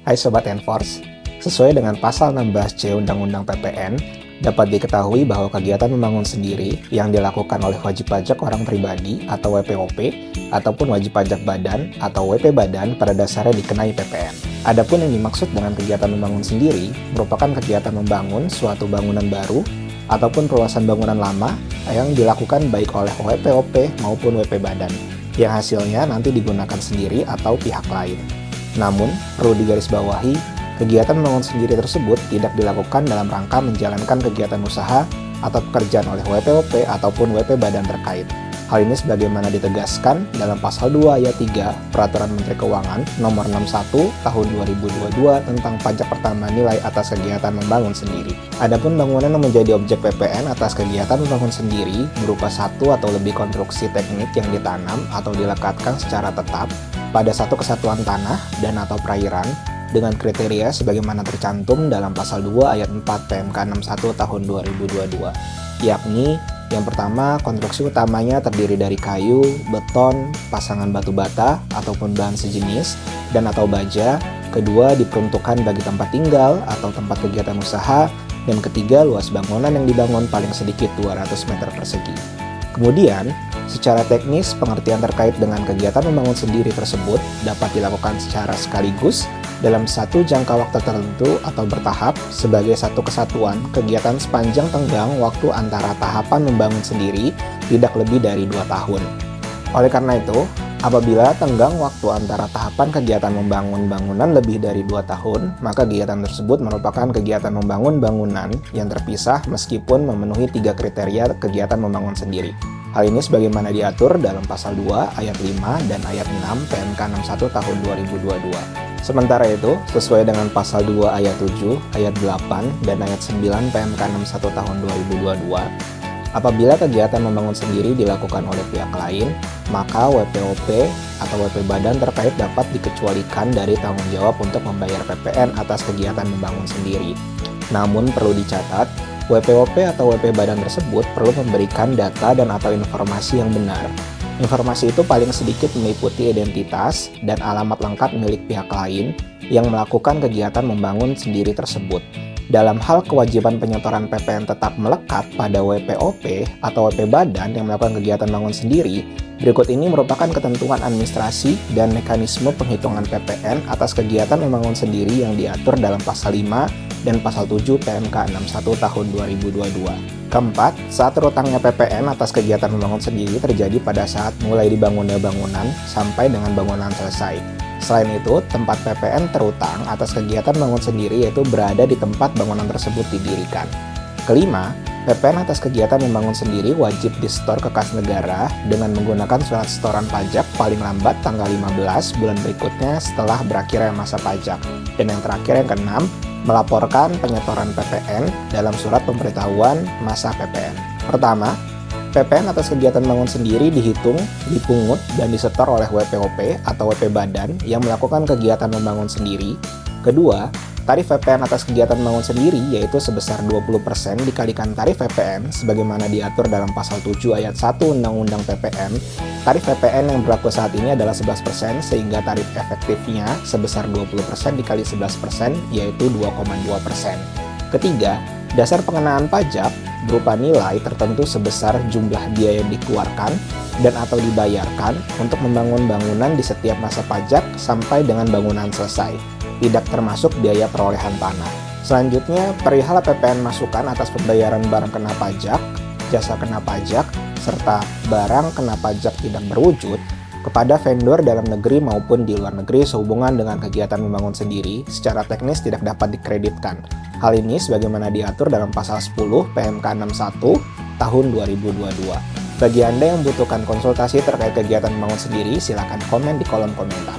Hai Sobat Enforce, sesuai dengan pasal 16C Undang-Undang PPN, dapat diketahui bahwa kegiatan membangun sendiri yang dilakukan oleh wajib pajak orang pribadi atau WPOP ataupun wajib pajak badan atau WP badan pada dasarnya dikenai PPN. Adapun yang dimaksud dengan kegiatan membangun sendiri merupakan kegiatan membangun suatu bangunan baru ataupun perluasan bangunan lama yang dilakukan baik oleh WPOP maupun WP badan, yang hasilnya nanti digunakan sendiri atau pihak lain. Namun, perlu digarisbawahi, kegiatan membangun sendiri tersebut tidak dilakukan dalam rangka menjalankan kegiatan usaha atau pekerjaan oleh WPOP ataupun WP badan terkait. Hal ini sebagaimana ditegaskan dalam pasal 2 ayat 3 Peraturan Menteri Keuangan Nomor 61 Tahun 2022 tentang pajak pertambahan nilai atas kegiatan membangun sendiri. Adapun bangunan yang menjadi objek PPN atas kegiatan membangun sendiri berupa satu atau lebih konstruksi teknik yang ditanam atau dilekatkan secara tetap pada satu kesatuan tanah dan atau perairan dengan kriteria sebagaimana tercantum dalam pasal 2 ayat 4 PMK 61 tahun 2022, yakni yang pertama, konstruksi utamanya terdiri dari kayu, beton, pasangan batu bata ataupun bahan sejenis, dan atau baja. Kedua, diperuntukkan bagi tempat tinggal atau tempat kegiatan usaha. Dan ketiga, luas bangunan yang dibangun paling sedikit 200 meter persegi. Kemudian, secara teknis, pengertian terkait dengan kegiatan membangun sendiri tersebut dapat dilakukan secara sekaligus dalam satu jangka waktu tertentu atau bertahap sebagai satu kesatuan kegiatan sepanjang tenggang waktu antara tahapan membangun sendiri tidak lebih dari 2 tahun. Oleh karena itu, apabila tenggang waktu antara tahapan kegiatan membangun bangunan lebih dari 2 tahun, maka kegiatan tersebut merupakan kegiatan membangun bangunan yang terpisah meskipun memenuhi 3 kriteria kegiatan membangun sendiri. Hal ini sebagaimana diatur dalam pasal 2 ayat 5 dan ayat 6 PMK 61 tahun 2022. Sementara itu, sesuai dengan pasal 2 ayat 7, ayat 8, dan ayat 9 PMK 61 tahun 2022, apabila kegiatan membangun sendiri dilakukan oleh pihak lain, maka WPOP atau WP badan terkait dapat dikecualikan dari tanggung jawab untuk membayar PPN atas kegiatan membangun sendiri. Namun perlu dicatat, WPOP atau WP badan tersebut perlu memberikan data dan atau informasi yang benar. Informasi itu paling sedikit meliputi identitas dan alamat lengkap milik pihak lain yang melakukan kegiatan membangun sendiri tersebut. Dalam hal kewajiban penyetoran PPN tetap melekat pada WPOP atau WP badan yang melakukan kegiatan bangun sendiri, berikut ini merupakan ketentuan administrasi dan mekanisme penghitungan PPN atas kegiatan membangun sendiri yang diatur dalam pasal 5 dan pasal 7 PMK 61 tahun 2022. Keempat, saat terutangnya PPN atas kegiatan membangun sendiri terjadi pada saat mulai dibangunnya bangunan sampai dengan bangunan selesai. Selain itu, tempat PPN terutang atas kegiatan bangun sendiri yaitu berada di tempat bangunan tersebut didirikan. Kelima, PPN atas kegiatan membangun sendiri wajib disetor ke kas negara dengan menggunakan surat setoran pajak paling lambat tanggal 15 bulan berikutnya setelah berakhirnya masa pajak. Dan yang terakhir, yang keenam, melaporkan penyetoran PPN dalam surat pemberitahuan masa PPN. Pertama, PPN atas kegiatan bangun sendiri dihitung, dipungut, dan disetor oleh WPOP atau WP badan yang melakukan kegiatan membangun sendiri. Kedua, tarif PPN atas kegiatan membangun sendiri yaitu sebesar 20% dikalikan tarif PPN sebagaimana diatur dalam pasal 7 ayat 1 Undang-Undang PPN. Tarif PPN yang berlaku saat ini adalah 11% sehingga tarif efektifnya sebesar 20% dikali 11% yaitu 2,2%. Ketiga, dasar pengenaan pajak berupa nilai tertentu sebesar jumlah biaya yang dikeluarkan dan atau dibayarkan untuk membangun bangunan di setiap masa pajak sampai dengan bangunan selesai, tidak termasuk biaya perolehan tanah. Selanjutnya, perihal PPN masukan atas pembayaran barang kena pajak, jasa kena pajak, serta barang kena pajak tidak berwujud kepada vendor dalam negeri maupun di luar negeri sehubungan dengan kegiatan membangun sendiri secara teknis tidak dapat dikreditkan. Hal ini sebagaimana diatur dalam pasal 10 PMK 61 tahun 2022. Bagi Anda yang membutuhkan konsultasi terkait kegiatan membangun sendiri, silakan komen di kolom komentar.